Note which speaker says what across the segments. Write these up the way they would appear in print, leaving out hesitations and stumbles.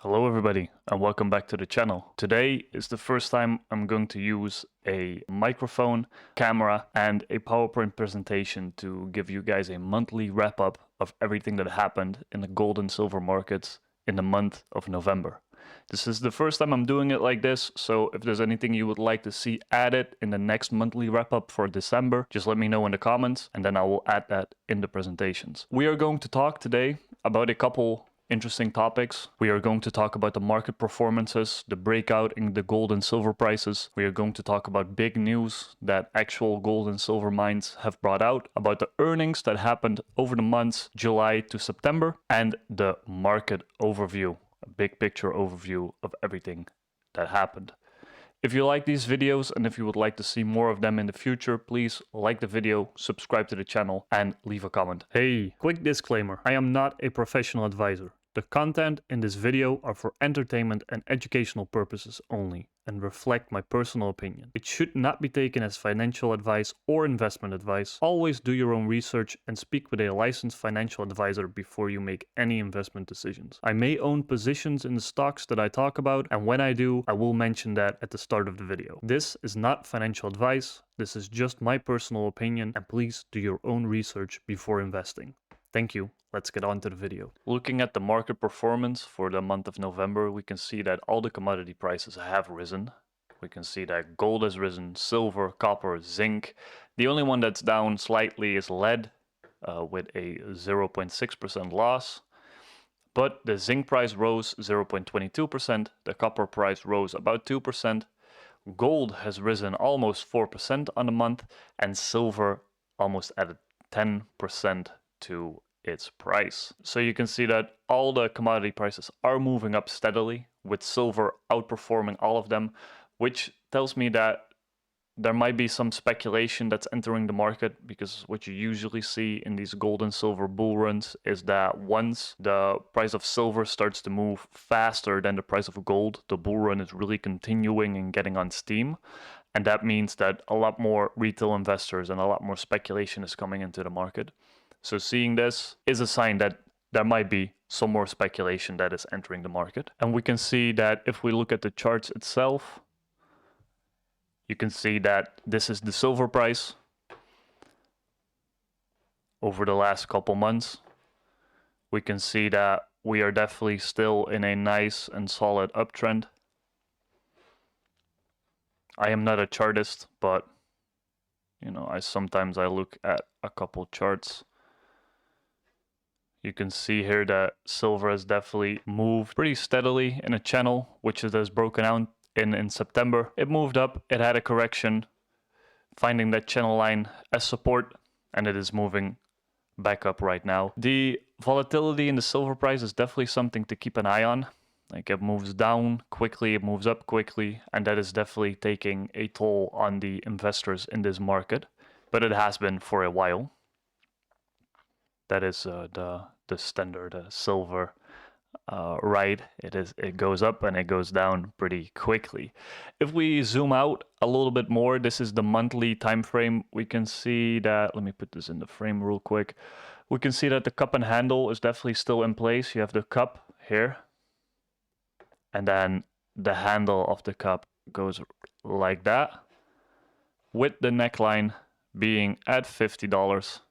Speaker 1: Hello everybody and welcome back to the channel. Today is the first time I'm going to use a microphone, camera and a PowerPoint presentation to give you guys a monthly wrap up of everything that happened in the gold and silver markets in the month of November. This is the first time I'm doing it like this, so if there's anything you would like to see added in the next monthly wrap up for December, just let me know in the comments and then I will add that in the presentations. We are going to talk today about a couple interesting topics. We are going to talk about the market performances, the breakout in the gold and silver prices. We are going to talk about big news that actual gold and silver mines have brought out, about the earnings that happened over the months July to September, and the market overview, a big picture overview of everything that happened. If you like these videos and if you would like to see more of them in the future, please like the video, subscribe to the channel and leave a comment. Hey, quick disclaimer, I am not a professional advisor. The content in this video are for entertainment and educational purposes only and reflect my personal opinion. It should not be taken as financial advice or investment advice. Always do your own research and speak with a licensed financial advisor before you make any investment decisions. I may own positions in the stocks that I talk about, and when I do, I will mention that at the start of the video. This is not financial advice. This is just my personal opinion, and please do your own research before investing. Thank you. Let's get on to the video. Looking at the market performance for the month of November, we can see that all the commodity prices have risen. We can see that gold has risen, silver, copper, zinc. The only one that's down slightly is lead with a 0.6% loss. But the zinc price rose 0.22%, the copper price rose about 2%. Gold has risen almost 4% on the month, and silver almost added 10% to its price. So you can see that all the commodity prices are moving up steadily, with silver outperforming all of them, which tells me that there might be some speculation that's entering the market, because what you usually see in these gold and silver bull runs is that once the price of silver starts to move faster than the price of gold, the bull run is really continuing and getting on steam. And that means that a lot more retail investors and a lot more speculation is coming into the market. So seeing this is a sign that there might be some more speculation that is entering the market. And we can see that if we look at the charts itself, you can see that this is the silver price over the last couple months. We can see that we are definitely still in a nice and solid uptrend. I am not a chartist, but sometimes I look at a couple charts. You can see here that silver has definitely moved pretty steadily in a channel, which it has broken out in September. It moved up, it had a correction, finding that channel line as support, and it is moving back up right now. The volatility in the silver price is definitely something to keep an eye on. Like, it moves down quickly, it moves up quickly, and that is definitely taking a toll on the investors in this market. But it has been for a while. That is the standard silver ride. It goes up and it goes down pretty quickly. If we zoom out a little bit more, this is the monthly time frame. We can see that, let me put this in the frame real quick. We can see that the cup and handle is definitely still in place. You have the cup here, and then the handle of the cup goes like that, with the neckline being at $50.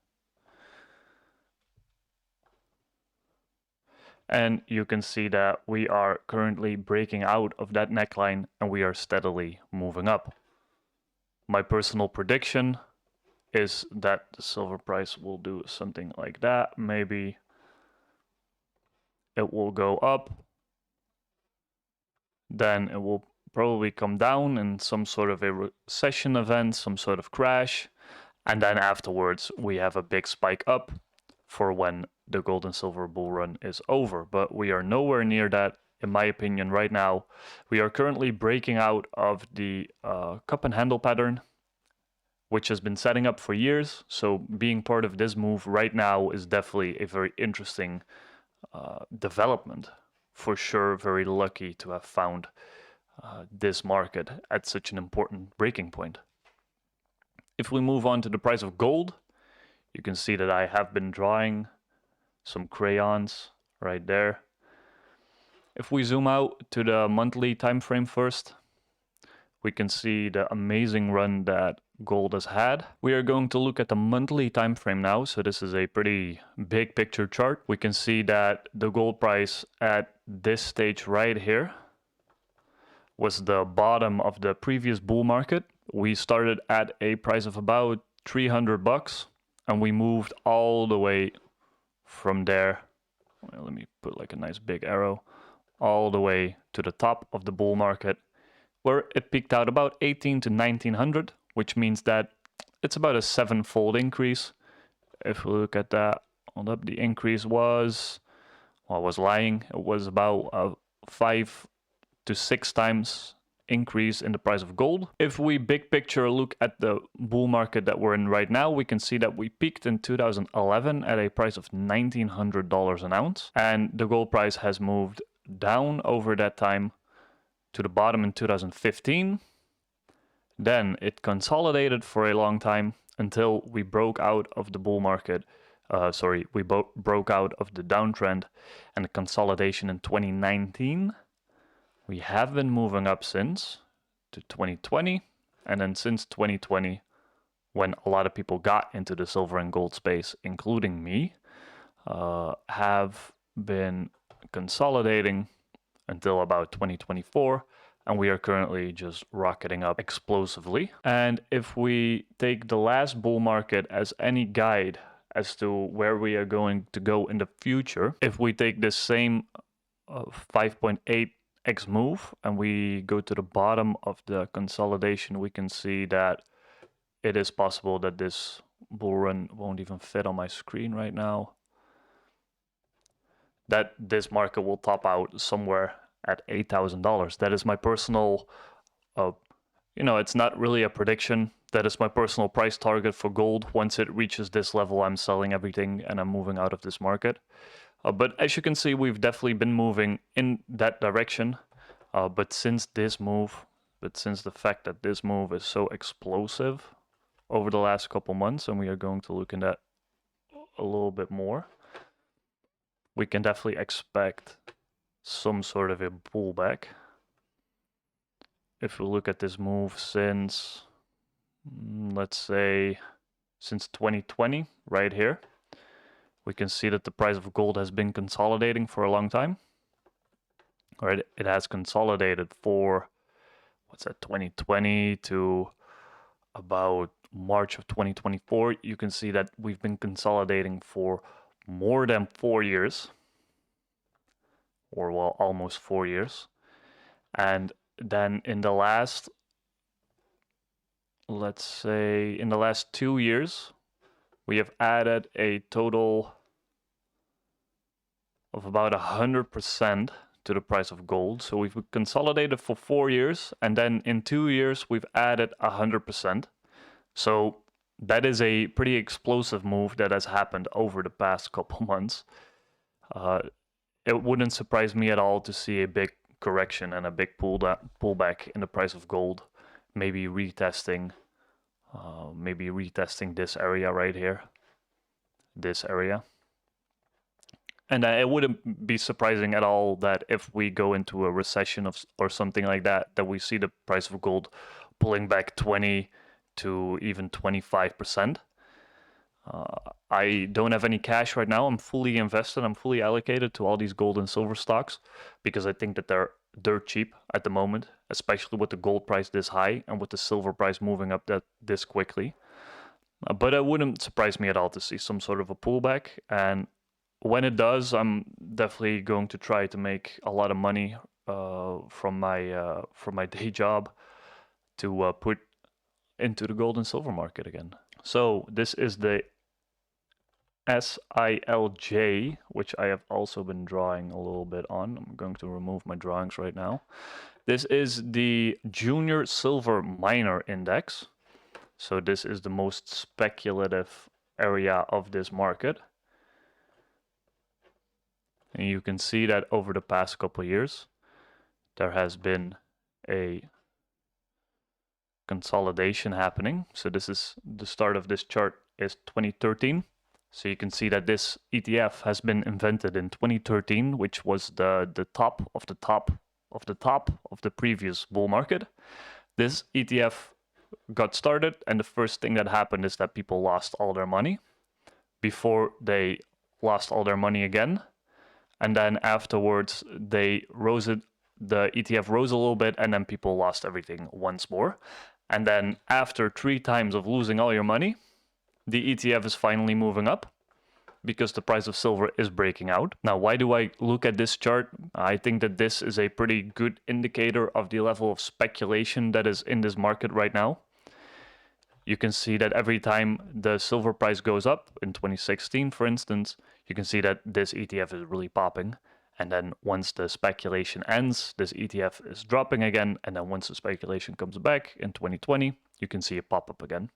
Speaker 1: And you can see that we are currently breaking out of that neckline and we are steadily moving up. My personal prediction is that the silver price will do something like that. Maybe it will go up, then it will probably come down in some sort of a recession event, some sort of crash, and then afterwards we have a big spike up for when the gold and silver bull run is over. But we are nowhere near that, in my opinion, right now. We are currently breaking out of the cup and handle pattern, which has been setting up for years. So being part of this move right now is definitely a very interesting development. For sure, very lucky to have found this market at such an important breaking point. If we move on to the price of gold, you can see that I have been drawing some crayons right there. If we zoom out to the monthly time frame first, we can see the amazing run that gold has had. We are going to look at the monthly time frame now. So this is a pretty big picture chart. We can see that the gold price at this stage right here was the bottom of the previous bull market. We started at a price of about $300 and we moved all the way from there. Well, let me put like a nice big arrow all the way to the top of the bull market, where it peaked out about 18 to 1900, which means that it's about a 7-fold increase. If we look at that, hold up, the increase was, well, I was lying. It was about a 5 to 6 times increase in the price of gold. If we big picture look at the bull market that we're in right now, we can see that we peaked in 2011 at a price of $1,900 an ounce, and the gold price has moved down over that time to the bottom in 2015. Then it consolidated for a long time until we broke out of the bull market. We broke out of the downtrend and the consolidation in 2019. We have been moving up since to 2020, and then since 2020, when a lot of people got into the silver and gold space, including me, have been consolidating until about 2024, and we are currently just rocketing up explosively. And if we take the last bull market as any guide as to where we are going to go in the future, if we take this same 5.8x move and we go to the bottom of the consolidation, we can see that it is possible that this bull run won't even fit on my screen right now, that this market will top out somewhere at $8,000. That is my personal, it's not really a prediction. That is my personal price target for gold. Once it reaches this level, I'm selling everything and I'm moving out of this market. But as you can see, we've definitely been moving in that direction. But since the fact that this move is so explosive over the last couple months, and we are going to look in that a little bit more, we can definitely expect some sort of a pullback. If we look at this move since, let's say, since 2020, right here, we can see that the price of gold has been consolidating for a long time. All right, it has consolidated for, 2020 to about March of 2024. You can see that we've been consolidating for more than 4 years, or well, almost 4 years. And then in the last, let's say in the last 2 years, we have added a total of about 100% to the price of gold. So we've consolidated for 4 years, and then in 2 years, we've added 100%. So that is a pretty explosive move that has happened over the past couple months. It wouldn't surprise me at all to see a big correction and a big pullback in the price of gold, maybe retesting this area right here, this area. And it wouldn't be surprising at all that if we go into a recession or something like that, that we see the price of gold pulling back 20 to even 25%. I don't have any cash right now. I'm fully invested. I'm fully allocated to all these gold and silver stocks because I think that they're dirt cheap at the moment, especially with the gold price this high and with the silver price moving up this quickly. But it wouldn't surprise me at all to see some sort of a pullback. And when it does, I'm definitely going to try to make a lot of money from my day job to put into the gold and silver market again. So this is the SILJ, which I have also been drawing a little bit on. I'm going to remove my drawings right now. This is the Junior Silver Miner Index. So this is the most speculative area of this market. And you can see that over the past couple of years, there has been a consolidation happening. So this is the start of this chart is 2013. So you can see that this ETF has been invented in 2013, which was the top of the top of the top of the previous bull market. This ETF got started, and the first thing that happened is that people lost all their money before they lost all their money again. And then afterwards, the ETF rose a little bit, and then people lost everything once more. And then after 3 times of losing all your money, the ETF is finally moving up because the price of silver is breaking out. Now, why do I look at this chart? I think that this is a pretty good indicator of the level of speculation that is in this market right now. You can see that every time the silver price goes up, in 2016, for instance, you can see that this ETF is really popping. And then once the speculation ends, this ETF is dropping again. And then once the speculation comes back in 2020, you can see it pop up again.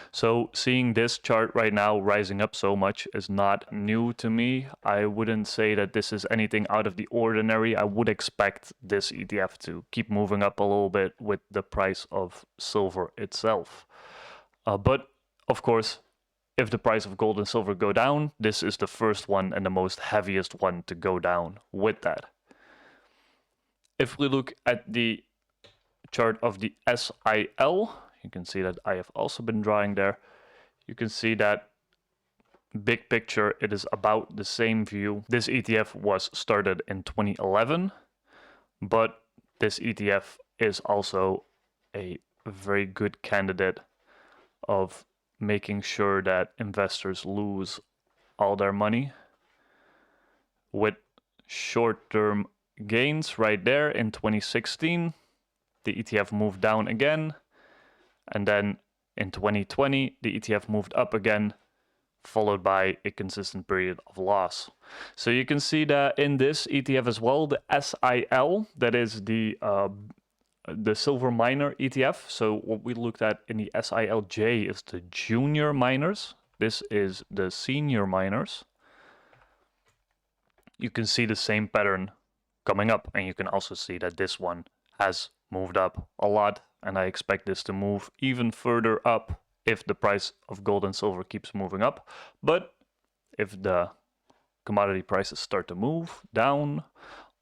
Speaker 1: So seeing this chart right now rising up so much is not new to me. I wouldn't say that this is anything out of the ordinary. I would expect this ETF to keep moving up a little bit with the price of silver itself. But of course, if the price of gold and silver go down, this is the first one and the most heaviest one to go down with that. If we look at the chart of the SIL, you can see that I have also been drawing there. You can see that big picture, it is about the same view. This ETF was started in 2011, but this ETF is also a very good candidate of making sure that investors lose all their money with short-term gains right there in 2016. The ETF moved down again. And then in 2020, the ETF moved up again, followed by a consistent period of loss. So you can see that in this ETF as well, the SIL, that is the silver miner ETF. So what we looked at in the SILJ is the junior miners. This is the senior miners. You can see the same pattern coming up, and you can also see that this one has moved up a lot, and I expect this to move even further up if the price of gold and silver keeps moving up. But if the commodity prices start to move down,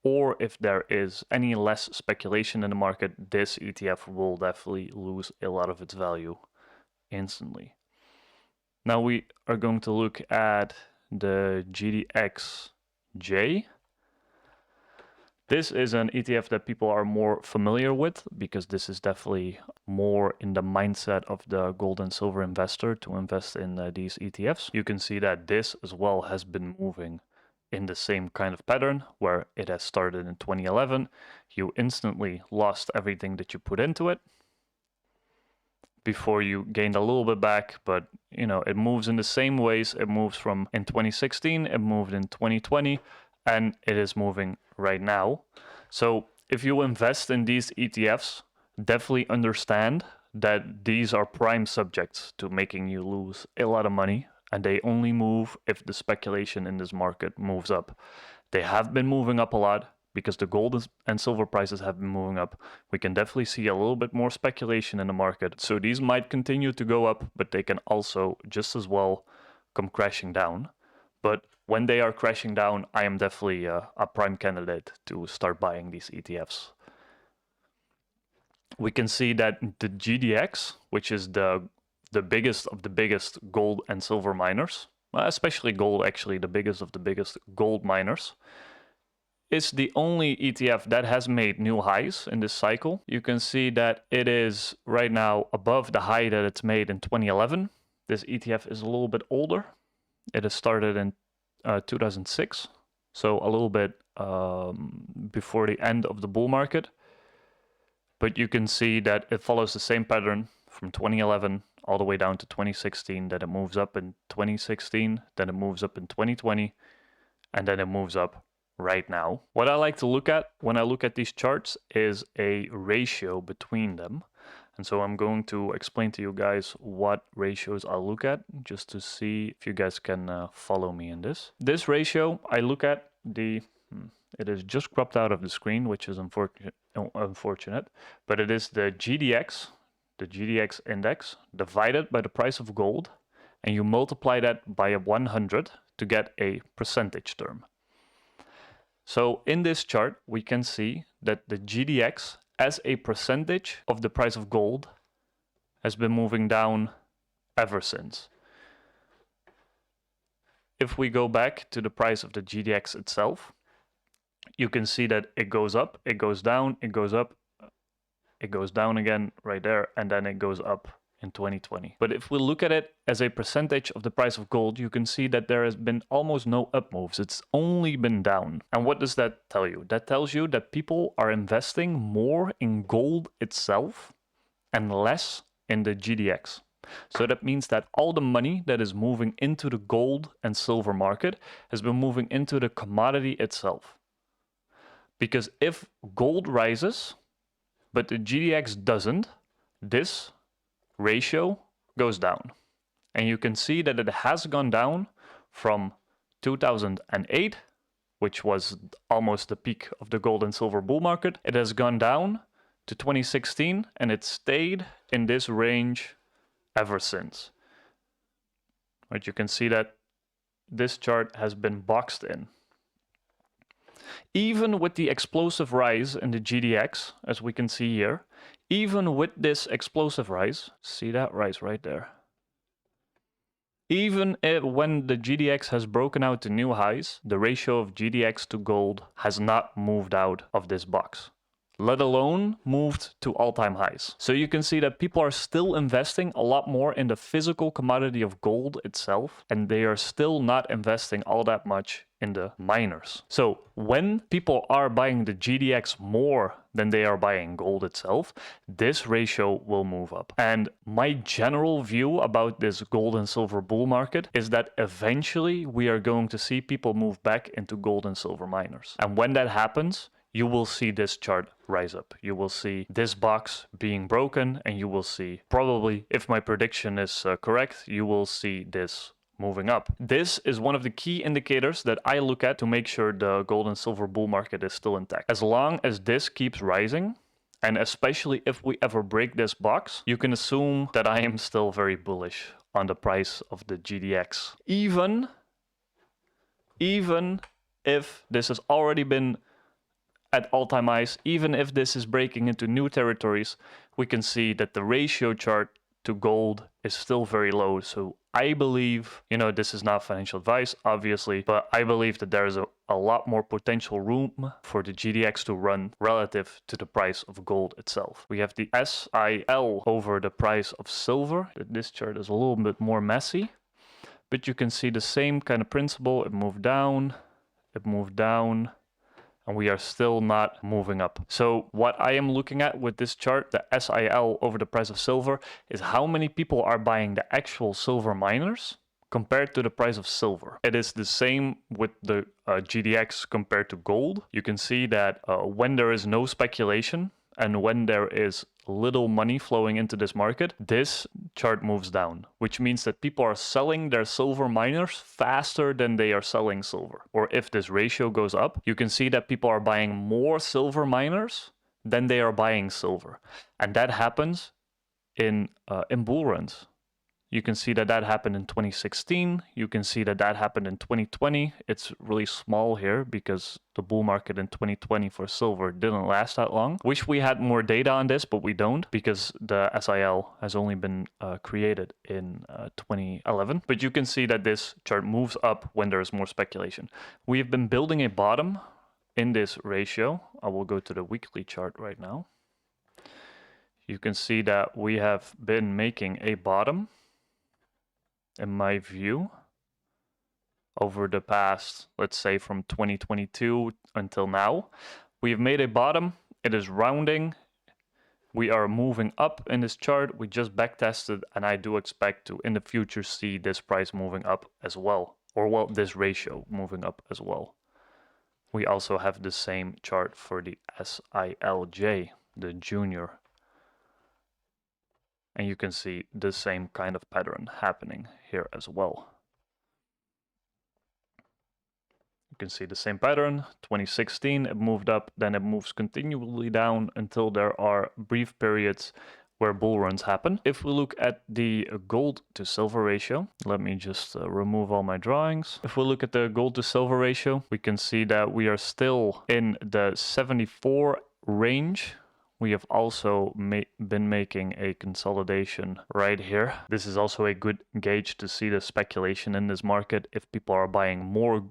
Speaker 1: or if there is any less speculation in the market, this ETF will definitely lose a lot of its value instantly. Now we are going to look at the GDXJ. This is an ETF that people are more familiar with because this is definitely more in the mindset of the gold and silver investor to invest in these ETFs. You can see that this as well has been moving in the same kind of pattern where it has started in 2011. You instantly lost everything that you put into it before you gained a little bit back, but you know, it moves in the same ways. It moves from in 2016, it moved in 2020, and it is moving right now. So if you invest in these ETFs, definitely understand that these are prime subjects to making you lose a lot of money, and they only move if the speculation in this market moves up. They have been moving up a lot because the gold and silver prices have been moving up. We can definitely see a little bit more speculation in the market. So these might continue to go up, but they can also just as well come crashing down. But when they are crashing down, I am definitely a prime candidate to start buying these ETFs. We can see that the GDX, which is the biggest of the biggest gold and silver miners, especially gold, actually the biggest of the biggest gold miners, is the only ETF that has made new highs in this cycle. You can see that it is right now above the high that it's made in 2011. This ETF is a little bit older. It has started in 2006, so a little bit before the end of the bull market. But you can see that it follows the same pattern from 2011 all the way down to 2016, that it moves up in 2016, then it moves up in 2020, and then it moves up right now. What I like to look at when I look at these charts is a ratio between them. And so I'm going to explain to you guys what ratios I look at, just to see if you guys can follow me in this. This ratio, I look at it is just cropped out of the screen, which is unfortunate, but it is the GDX index divided by the price of gold and you multiply that by 100 to get a percentage term. So in this chart, we can see that the GDX as a percentage of the price of gold has been moving down ever since. If we go back to the price of the GDX itself, you can see that it goes up, it goes down, it goes up, it goes down again right there, and then it goes up in 2020. But if we look at it as a percentage of the price of gold, you can see that there has been almost no up moves. It's only been down. And what does that tell you? That tells you that people are investing more in gold itself and less in the GDX. So that means that all the money that is moving into the gold and silver market has been moving into the commodity itself. Because if gold rises, but the GDX doesn't, this ratio goes down. And you can see that it has gone down from 2008, which was almost the peak of the gold and silver bull market. It has gone down to 2016, and it stayed in this range ever since. Right, you can see that this chart has been boxed in. Even with the explosive rise in the GDX, as we can see here, even with this explosive rise, see that rise right there. Even when the GDX has broken out to new highs, the ratio of GDX to gold has not moved out of this box, let alone moved to all-time highs. So you can see that people are still investing a lot more in the physical commodity of gold itself, and they are still not investing all that much in the miners. So when people are buying the GDX more than they are buying gold itself, this ratio will move up. And my general view about this gold and silver bull market is that eventually we are going to see people move back into gold and silver miners. And when that happens, you will see this chart rise up. You will see this box being broken, and you will see, probably, if my prediction is correct, you will see this moving up. This is one of the key indicators that I look at to make sure the gold and silver bull market is still intact. As long as this keeps rising, and especially if we ever break this box, you can assume that I am still very bullish on the price of the GDX. Even if this has already been at all-time highs, even if this is breaking into new territories, we can see that the ratio chart to gold is still very low. So I believe, this is not financial advice, obviously, but I believe that there is a lot more potential room for the GDX to run relative to the price of gold itself. We have the SIL over the price of silver. This chart is a little bit more messy, but you can see the same kind of principle. It moved down, and we are still not moving up. So what I am looking at with this chart, the SIL over the price of silver, is how many people are buying the actual silver miners compared to the price of silver. It is the same with the GDX compared to gold. You can see that when there is no speculation and when there is little money flowing into this market, this chart moves down, which means that people are selling their silver miners faster than they are selling silver. Or if this ratio goes up, you can see that people are buying more silver miners than they are buying silver. And that happens in bull runs. You can see that happened in 2016. You can see that happened in 2020. It's really small here because the bull market in 2020 for silver didn't last that long. Wish we had more data on this, but we don't because the SIL has only been created in 2011. But you can see that this chart moves up when there's more speculation. We have been building a bottom in this ratio. I will go to the weekly chart right now. You can see that we have been making a bottom, in my view, over the past, let's say from 2022 until now. We've made a bottom, it is rounding, we are moving up in this chart, we just backtested, and I do expect to in the future see this price moving up as well, or this ratio moving up as well. We also have the same chart for the SILJ, the junior. And you can see the same kind of pattern happening here as well. You can see the same pattern. 2016, it moved up, then it moves continually down until there are brief periods where bull runs happen. If we look at the gold to silver ratio, let me just remove all my drawings. If we look at the gold to silver ratio, we can see that we are still in the 74 range. We have also been making a consolidation right here. This is also a good gauge to see the speculation in this market. If people are buying more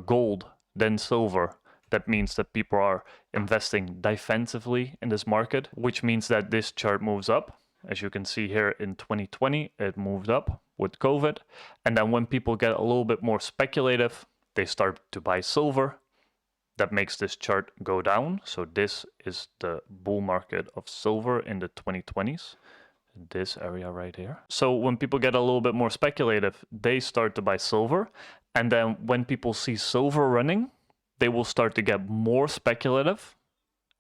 Speaker 1: gold than silver, that means that people are investing defensively in this market, which means that this chart moves up. As you can see here in 2020, it moved up with COVID. And then when people get a little bit more speculative, they start to buy silver. That makes this chart go down. So this is the bull market of silver in the 2020s. This area right here. So when people get a little bit more speculative, they start to buy silver. And then when people see silver running, they will start to get more speculative.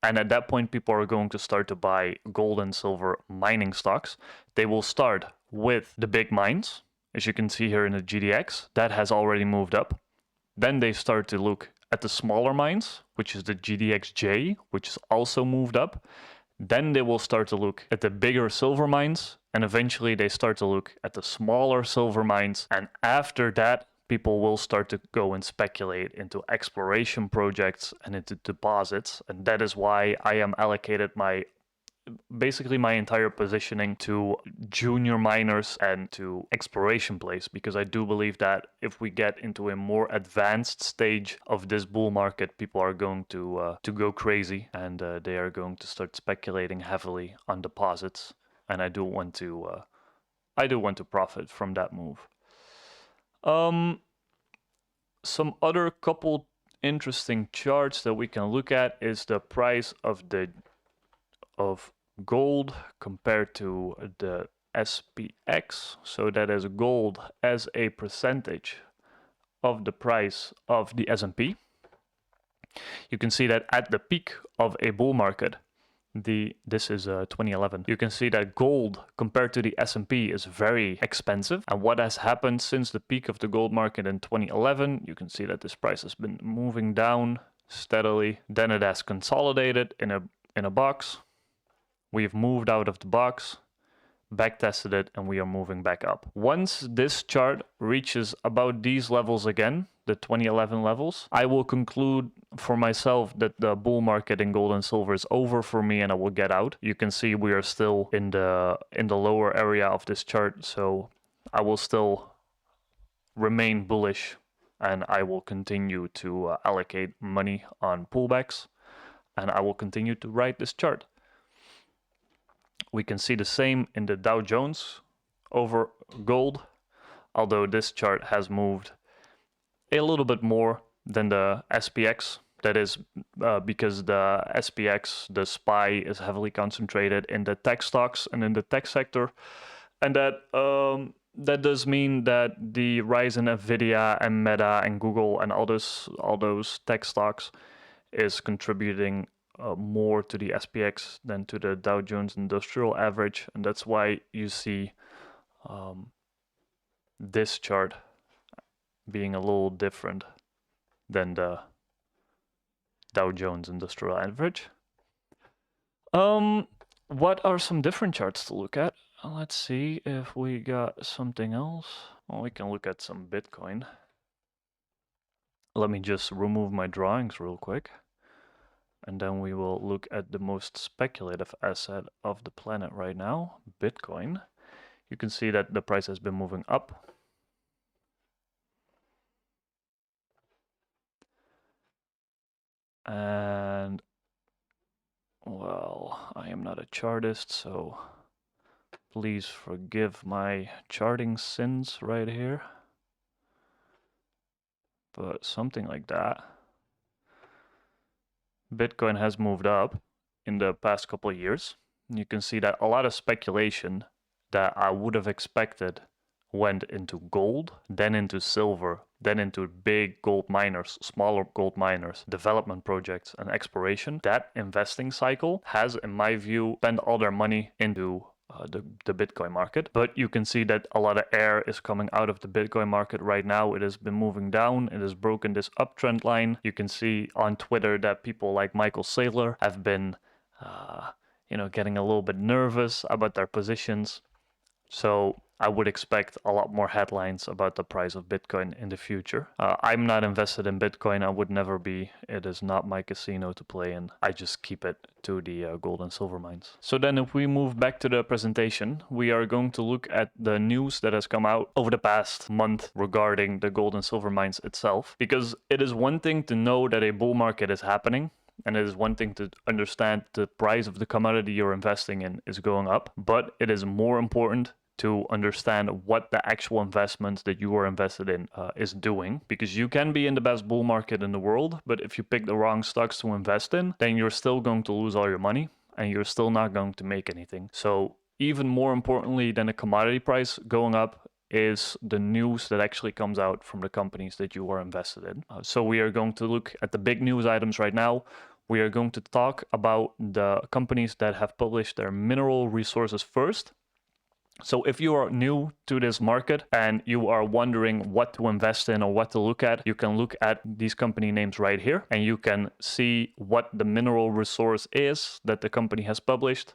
Speaker 1: And at that point, people are going to start to buy gold and silver mining stocks. They will start with the big mines. As you can see here in the GDX, that has already moved up. Then they start to look at the smaller mines, which is the GDXJ, which is also moved up. Then they will start to look at the bigger silver mines, and eventually they start to look at the smaller silver mines. And after that, people will start to go and speculate into exploration projects and into deposits. And that is why I am allocated basically my entire positioning to junior miners and to exploration plays, because I do believe that if we get into a more advanced stage of this bull market, people are going to go crazy, and they are going to start speculating heavily on deposits. And I do want to profit from that move. Some other couple interesting charts that we can look at is the price of gold compared to the SPX. So that is gold as a percentage of the price of the S&P. You can see that at the peak of a bull market, this is 2011. You can see that gold compared to the S&P is very expensive. And what has happened since the peak of the gold market in 2011, you can see that this price has been moving down steadily. Then it has consolidated in a box. We've moved out of the box, back tested it, and we are moving back up. Once this chart reaches about these levels again, the 2011 levels, I will conclude for myself that the bull market in gold and silver is over for me, and I will get out. You can see we are still in the lower area of this chart, so I will still remain bullish, and I will continue to allocate money on pullbacks, and I will continue to ride this chart. We can see the same in the Dow Jones over gold, although this chart has moved a little bit more than the SPX. That is because the SPX, the SPY, is heavily concentrated in the tech stocks and in the tech sector. And that does mean that the rise in Nvidia and Meta and Google and all those tech stocks is contributing more to the SPX than to the Dow Jones Industrial Average, and that's why you see this chart being a little different than the Dow Jones Industrial Average. What are some different charts to look at? Let's see if we got something else. Well, we can look at some Bitcoin. Let me just remove my drawings real quick. And then we will look at the most speculative asset of the planet right now, Bitcoin. You can see that the price has been moving up. And, well, I am not a chartist, so please forgive my charting sins right here. But something like that. Bitcoin has moved up in the past couple of years. You can see that a lot of speculation that I would have expected went into gold, then into silver, then into big gold miners, smaller gold miners, development projects, and exploration. That investing cycle has, in my view, spent all their money into the Bitcoin market. But you can see that a lot of air is coming out of the Bitcoin market right now. It has been moving down. It has broken this uptrend line. You can see on Twitter that people like Michael Saylor have been getting a little bit nervous about their positions. So I would expect a lot more headlines about the price of Bitcoin in the future. I'm not invested in Bitcoin. I would never be. It is not my casino to play in. I just keep it to the gold and silver mines. So then if we move back to the presentation, we are going to look at the news that has come out over the past month regarding the gold and silver mines itself. Because it is one thing to know that a bull market is happening, and it is one thing to understand the price of the commodity you're investing in is going up, but it is more important to understand what the actual investment that you are invested in is doing, because you can be in the best bull market in the world, but if you pick the wrong stocks to invest in, then you're still going to lose all your money and you're still not going to make anything. So even more importantly than the commodity price going up is the news that actually comes out from the companies that you are invested in. So we are going to look at the big news items right now. We are going to talk about the companies that have published their mineral resources first. So if you are new to this market and you are wondering what to invest in or what to look at, you can look at these company names right here and you can see what the mineral resource is that the company has published.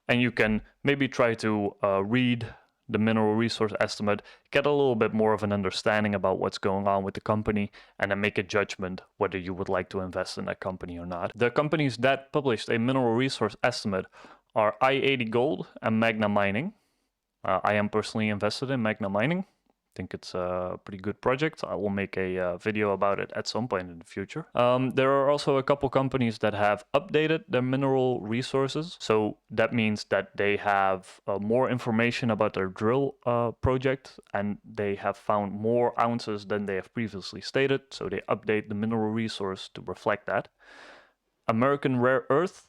Speaker 1: And you can maybe try to read the mineral resource estimate, get a little bit more of an understanding about what's going on with the company, and then make a judgment whether you would like to invest in that company or not. The companies that published a mineral resource estimate are i-80 Gold and Magna Mining. I am personally invested in Magna Mining. I think it's a pretty good project. I will make a video about it at some point in the future. There are also a couple companies that have updated their mineral resources. So that means that they have more information about their drill project, and they have found more ounces than they have previously stated. So they update the mineral resource to reflect that. American Rare Earth,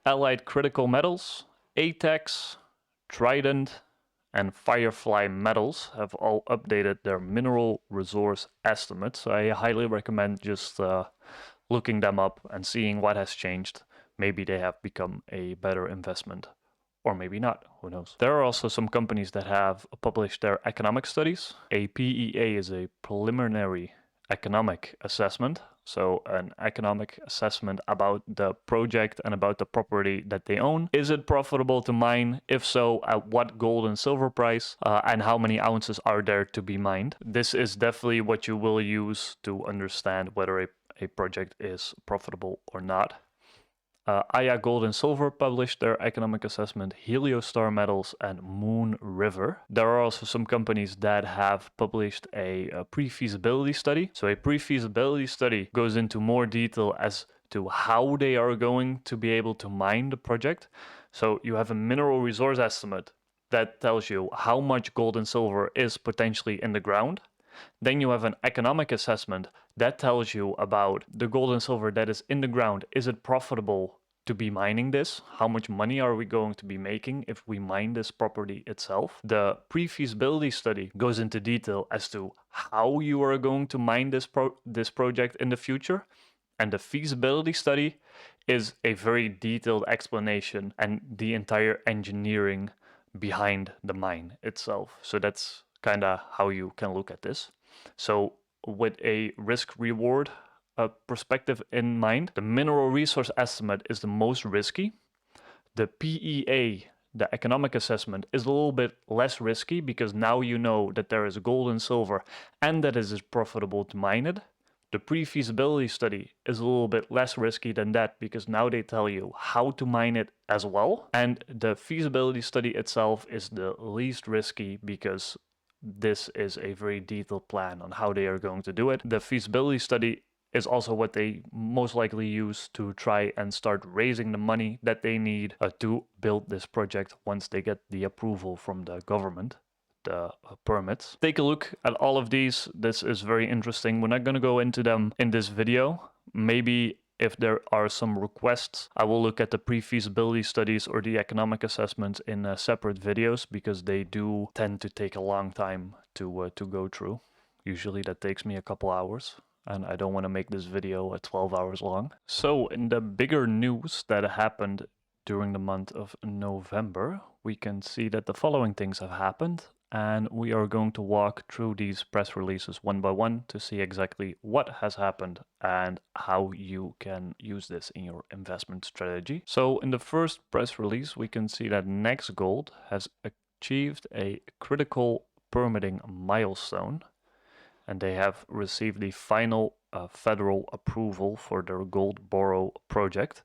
Speaker 1: Allied Critical Metals, ATEX, Trident, and Firefly Metals have all updated their mineral resource estimates. I highly recommend just looking them up and seeing what has changed. Maybe they have become a better investment, or maybe not, who knows. There are also some companies that have published their economic studies. A PEA is a preliminary economic assessment. So an economic assessment about the project and about the property that they own. Is it profitable to mine? If so, at what gold and silver price? And how many ounces are there to be mined? This is definitely what you will use to understand whether a project is profitable or not. Aya Gold and Silver published their economic assessment, Heliostar Metals and Moon River. There are also some companies that have published a pre-feasibility study. So a pre-feasibility study goes into more detail as to how they are going to be able to mine the project. So you have a mineral resource estimate that tells you how much gold and silver is potentially in the ground. Then you have an economic assessment that tells you about the gold and silver that is in the ground. Is it profitable to be mining this? How much money are we going to be making if we mine this property itself? The pre-feasibility study goes into detail as to how you are going to mine this project in the future. And the feasibility study is a very detailed explanation and the entire engineering behind the mine itself. So that's kind of how you can look at this. So with a risk-reward perspective in mind, the mineral resource estimate is the most risky. The PEA, the economic assessment, is a little bit less risky because now you know that there is gold and silver and that it is profitable to mine it. The pre-feasibility study is a little bit less risky than that because now they tell you how to mine it as well. And the feasibility study itself is the least risky because this is a very detailed plan on how they are going to do it. The feasibility study is also what they most likely use to try and start raising the money that they need to build this project once they get the approval from the government, the permits. Take a look at all of these. This is very interesting. We're not going to go into them in this video. Maybe if there are some requests, I will look at the pre-feasibility studies or the economic assessments in separate videos because they do tend to take a long time to go through. Usually that takes me a couple hours, and I don't want to make this video 12 hours long. So in the bigger news that happened during the month of November, we can see that the following things have happened. and we are going to walk through these press releases one by one to see exactly what has happened and how you can use this in your investment strategy. So in the first press release, we can see that NextGold has achieved a critical permitting milestone, and they have received the final federal approval for their gold borrow project.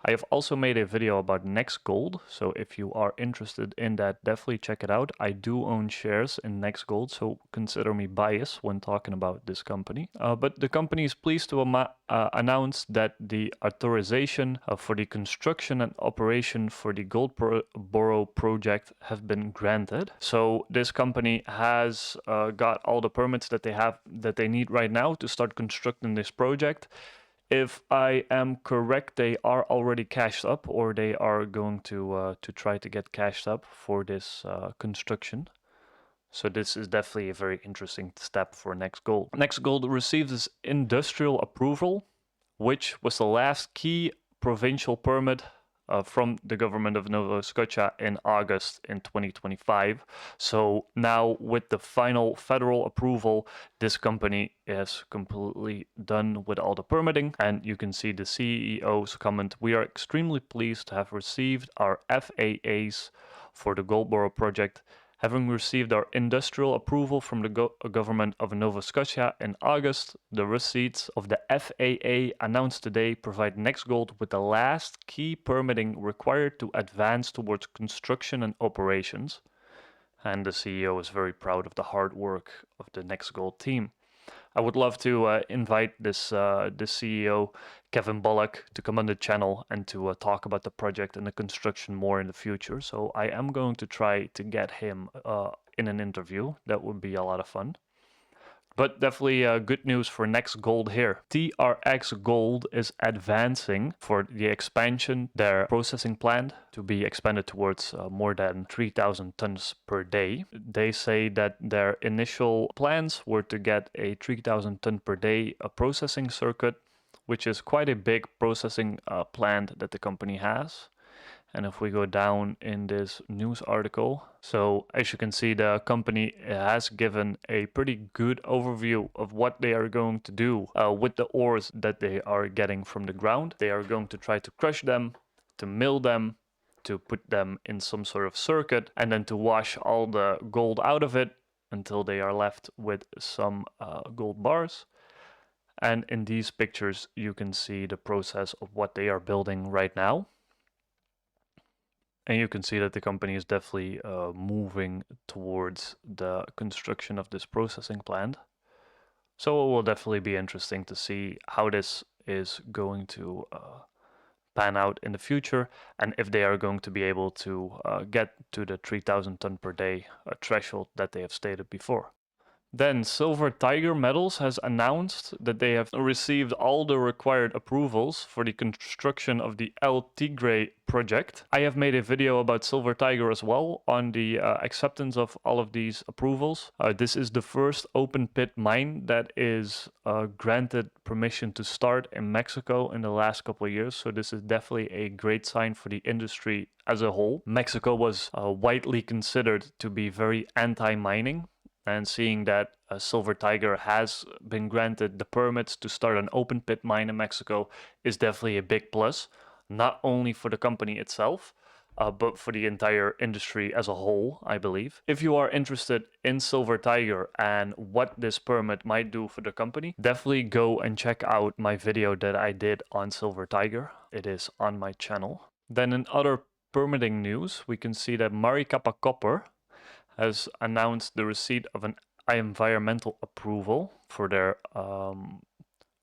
Speaker 1: I have also made a video about NextGold, so if you are interested in that, definitely check it out. I do own shares in NextGold, so consider me biased when talking about this company. But the company is pleased to announce that the authorization for the construction and operation for the gold borrow project have been granted. So this company has got all the permits that they need right now to start constructing this project. If I am correct, they are already cashed up, or they are going to try to get cashed up for this construction. So this is definitely a very interesting step for NextGold. NextGold received its industrial approval, which was the last key provincial permit from the government of Nova Scotia in August in 2025. So now with the final federal approval, this company is completely done with all the permitting. And you can see the CEO's comment: "We are extremely pleased to have received our FAAs for the gold borrow project. Having received our industrial approval from the government of Nova Scotia in August, the receipts of the FAA announced today provide NextGold with the last key permitting required to advance towards construction and operations." And the CEO is very proud of the hard work of the NextGold team. I would love to invite this CEO, Kevin Bullock, to come on the channel and to talk about the project and the construction more in the future. So I am going to try to get him in an interview. That would be a lot of fun. But definitely good news for NextGold here. TRX Gold is advancing for the expansion, their processing plant to be expanded towards more than 3,000 tons per day. They say that their initial plans were to get a 3,000 ton per day processing circuit, which is quite a big processing plant that the company has. And if we go down in this news article, so as you can see, the company has given a pretty good overview of what they are going to do with the ores that they are getting from the ground. They are going to try to crush them, to mill them, to put them in some sort of circuit, and then to wash all the gold out of it until they are left with some gold bars. And in these pictures, you can see the process of what they are building right now. And you can see that the company is definitely moving towards the construction of this processing plant. So it will definitely be interesting to see how this is going to pan out in the future, and if they are going to be able to get to the 3,000 ton per day threshold that they have stated before. Then Silver Tiger Metals has announced that they have received all the required approvals for the construction of the El Tigre project. I have made a video about Silver Tiger as well on the acceptance of all of these approvals. This is the first open pit mine that is granted permission to start in Mexico in the last couple of years. So this is definitely a great sign for the industry as a whole. Mexico was widely considered to be very anti-mining. And seeing that Silver Tiger has been granted the permits to start an open pit mine in Mexico is definitely a big plus, not only for the company itself, but for the entire industry as a whole, I believe. If you are interested in Silver Tiger and what this permit might do for the company, definitely go and check out my video that I did on Silver Tiger. It is on my channel. Then in other permitting news, we can see that Maricapa Copper has announced the receipt of an environmental approval for their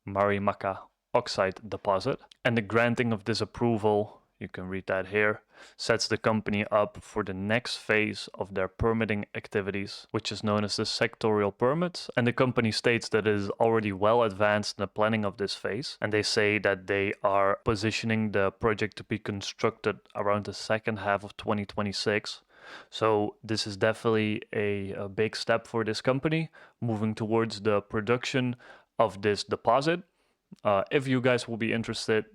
Speaker 1: Marimaca oxide deposit. And the granting of this approval, you can read that here, sets the company up for the next phase of their permitting activities, which is known as the sectorial permits. And the company states that it is already well advanced in the planning of this phase. And they say that they are positioning the project to be constructed around the second half of 2026. So this is definitely a big step for this company, moving towards the production of this deposit. If you guys will be interested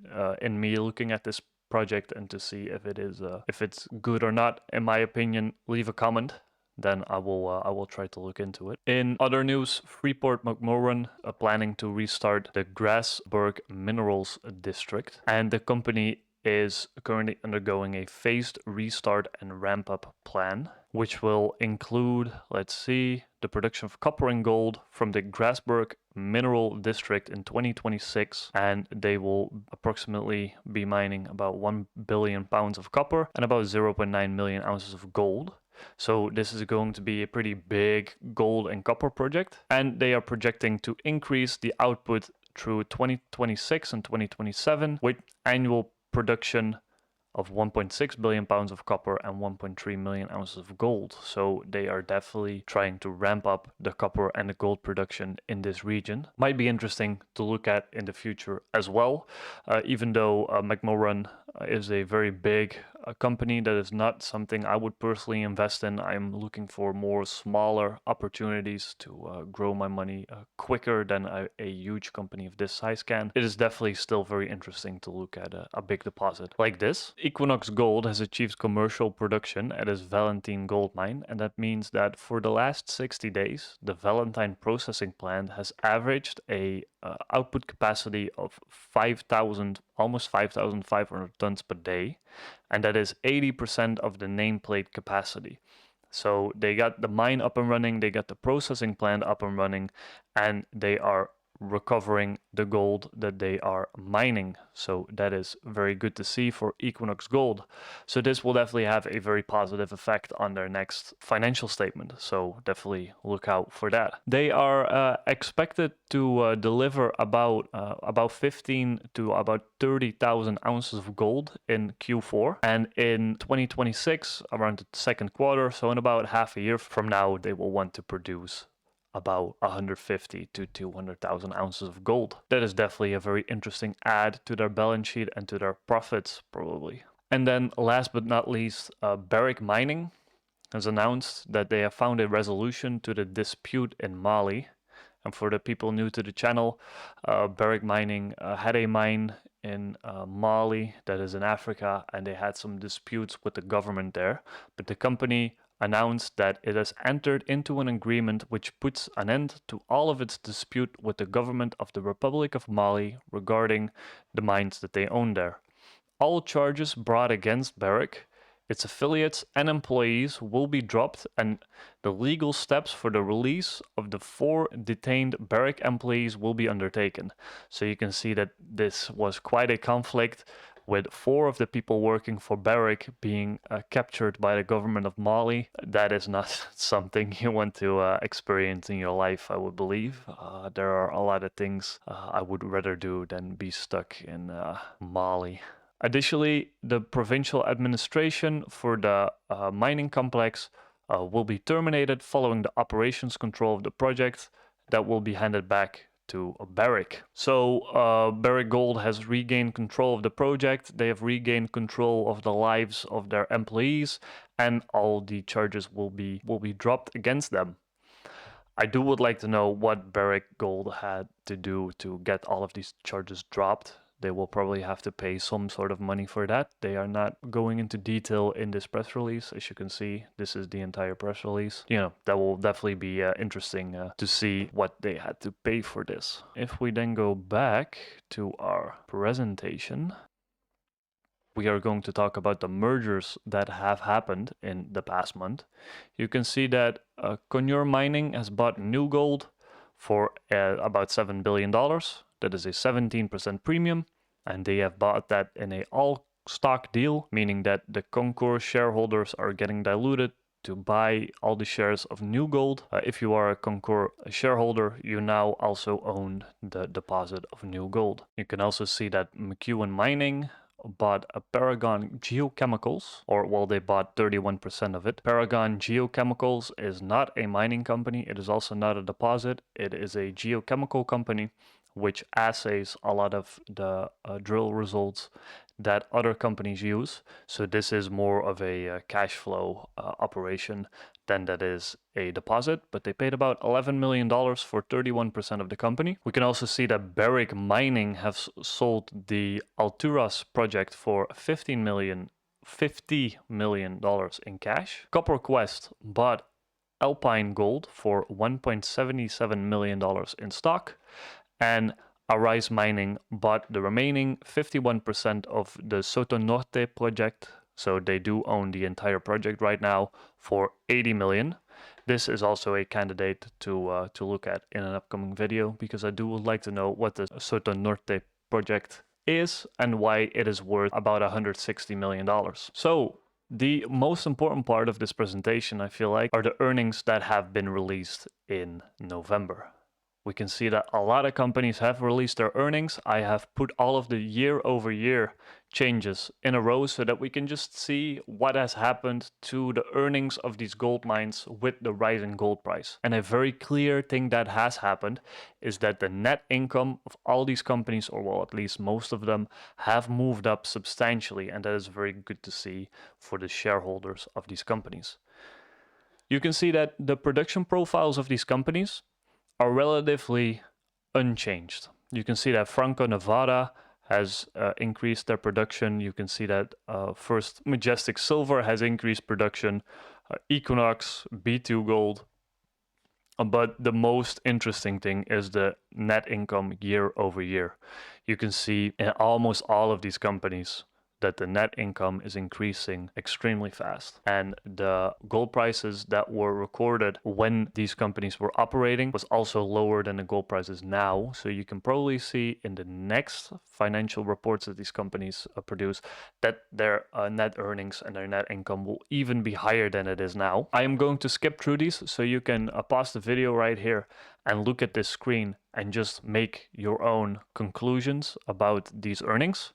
Speaker 1: in me looking at this project and to see if it's good or not, in my opinion, leave a comment. then I will try to look into it. In other news, Freeport-McMoRan are planning to restart the Grasberg Minerals District, and the company is currently undergoing a phased restart and ramp up plan, which will include, let's see, the production of copper and gold from the Grasberg Mineral District in 2026, and they will approximately be mining about 1 billion pounds of copper and about 0.9 million ounces of gold. So this is going to be a pretty big gold and copper project, and they are projecting to increase the output through 2026 and 2027 with annual production of 1.6 billion pounds of copper and 1.3 million ounces of gold. So they are definitely trying to ramp up the copper and the gold production in this region. Might be interesting to look at in the future as well, even though McMoRan is a very big company. That is not something I would personally invest in. I'm looking for more smaller opportunities to grow my money quicker than a huge company of this size can. It is definitely still very interesting to look at a big deposit like this. Equinox Gold has achieved commercial production at its Valentine gold mine, and that means that for the last 60 days, the Valentine processing plant has averaged a output capacity of 5,000, almost 5,500 tons per day, and that is 80% of the nameplate capacity. So they got the mine up and running, they got the processing plant up and running, and they are recovering the gold that they are mining. So that is very good to see for Equinox Gold. So this will definitely have a very positive effect on their next financial statement. So definitely look out for that. They are expected to deliver about 15 to about 30,000 ounces of gold in Q4, and in 2026 around the second quarter, so in about half a year from now, they will want to produce about 150 to 200,000 ounces of gold. That is definitely a very interesting add to their balance sheet and to their profits, probably. And then last but not least, Barrick Mining has announced that they have found a resolution to the dispute in Mali. And for the people new to the channel, Barrick Mining had a mine in Mali that is in Africa, and they had some disputes with the government there. But the company announced that it has entered into an agreement which puts an end to all of its dispute with the government of the Republic of Mali regarding the mines that they own there. All charges brought against Barrick, its affiliates and employees will be dropped, and the legal steps for the release of the 4 detained Barrick employees will be undertaken. So you can see that this was quite a conflict, with 4 of the people working for Barrick being captured by the government of Mali. That is not something you want to experience in your life, I would believe. There are a lot of things I would rather do than be stuck in Mali. Additionally, the provincial administration for the mining complex will be terminated following the operations control of the project that will be handed back to Barrick. So Barrick Gold has regained control of the project. They have regained control of the lives of their employees, and all the charges will be dropped against them. I would like to know what Barrick Gold had to do to get all of these charges dropped. They will probably have to pay some sort of money for that. They are not going into detail in this press release. As you can see, this is the entire press release. You know, that will definitely be interesting to see what they had to pay for this. If we then go back to our presentation, we are going to talk about the mergers that have happened in the past month. You can see that Conure Mining has bought New Gold for about $7 billion. That is a 17% premium, and they have bought that in a all-stock deal, meaning that the Concours shareholders are getting diluted to buy all the shares of New Gold. If you are a Concours shareholder, you now also own the deposit of New Gold. You can also see that McEwen Mining bought a Paragon Geochemicals, or well, they bought 31% of it. Paragon Geochemicals is not a mining company. It is also not a deposit. It is a geochemical company which assays a lot of the drill results that other companies use. So this is more of a cash flow operation than that is a deposit, but they paid about $11 million for 31% of the company. We can also see that Barrick Mining has sold the Alturas project for $50 million in cash. Copper Quest bought Alpine Gold for $1.77 million in stock, and Arise Mining bought the remaining 51% of the Soto Norte project, so they do own the entire project right now, for 80 million. This is also a candidate to look at in an upcoming video, because I would like to know what the Soto Norte project is and why it is worth about $160 million. So the most important part of this presentation, I feel like, are the earnings that have been released in November. We can see that a lot of companies have released their earnings. I have put all of the year-over-year changes in a row so that we can just see what has happened to the earnings of these gold mines with the rising gold price. And a very clear thing that has happened is that the net income of all these companies, or well, at least most of them, have moved up substantially, and that is very good to see for the shareholders of these companies. You can see that the production profiles of these companies are relatively unchanged. You can see that Franco-Nevada has increased their production. You can see that First Majestic Silver has increased production, Equinox, B2 Gold. But the most interesting thing is the net income year over year. You can see in almost all of these companies that the net income is increasing extremely fast. And the gold prices that were recorded when these companies were operating was also lower than the gold prices now. So you can probably see in the next financial reports that these companies produce that their net earnings and their net income will even be higher than it is now. I am going to skip through these, so you can pause the video right here and look at this screen and just make your own conclusions about these earnings.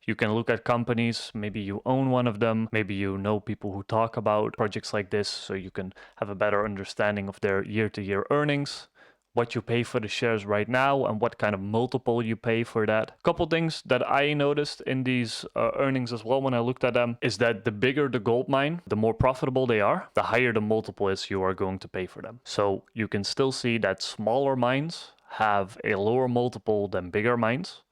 Speaker 1: You can look at companies, maybe you own one of them, maybe you know people who talk about projects like this, so you can have a better understanding of their year-to-year earnings, what you pay for the shares right now, and what kind of multiple you pay for that. A couple things that I noticed in these earnings as well when I looked at them is that the bigger the gold mine, the more profitable they are, the higher the multiple is you are going to pay for them. So you can still see that smaller mines have a lower multiple than bigger mines.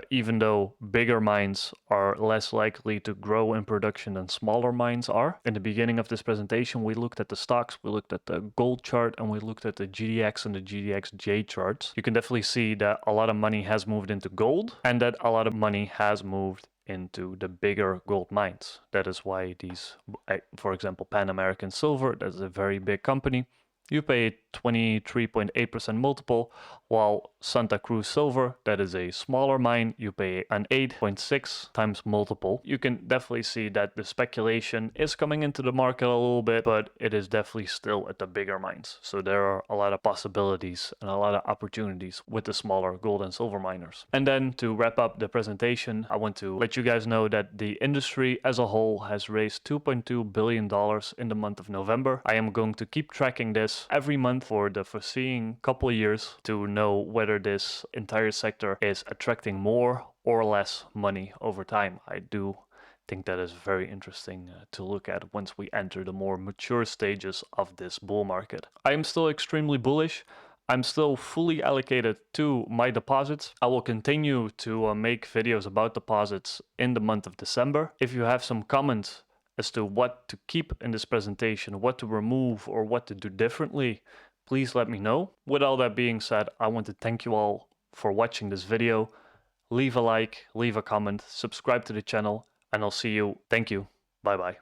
Speaker 1: Even though bigger mines are less likely to grow in production than smaller mines are. In the beginning of this presentation, we looked at the stocks, we looked at the gold chart, and we looked at the GDX and the GDXJ charts. You can definitely see that a lot of money has moved into gold, and that a lot of money has moved into the bigger gold mines. That is why these, for example, Pan American Silver, that is a very big company, you pay 23.8% multiple, while Santa Cruz Silver, that is a smaller mine, you pay an 8.6 times multiple. You can definitely see that the speculation is coming into the market a little bit, but it is definitely still at the bigger mines. So there are a lot of possibilities and a lot of opportunities with the smaller gold and silver miners. And then to wrap up the presentation, I want to let you guys know that the industry as a whole has raised $2.2 billion in the month of November. I am going to keep tracking this every month for the foreseeing couple of years to know whether this entire sector is attracting more or less money over time. I do think that is very interesting to look at once we enter the more mature stages of this bull market. I am still extremely bullish. I'm still fully allocated to my deposits. I will continue to make videos about deposits in the month of December. If you have some comments as to what to keep in this presentation, what to remove, or what to do differently, please let me know. With all that being said, I want to thank you all for watching this video. Leave a like, leave a comment, subscribe to the channel, and I'll see you. Thank you. Bye bye.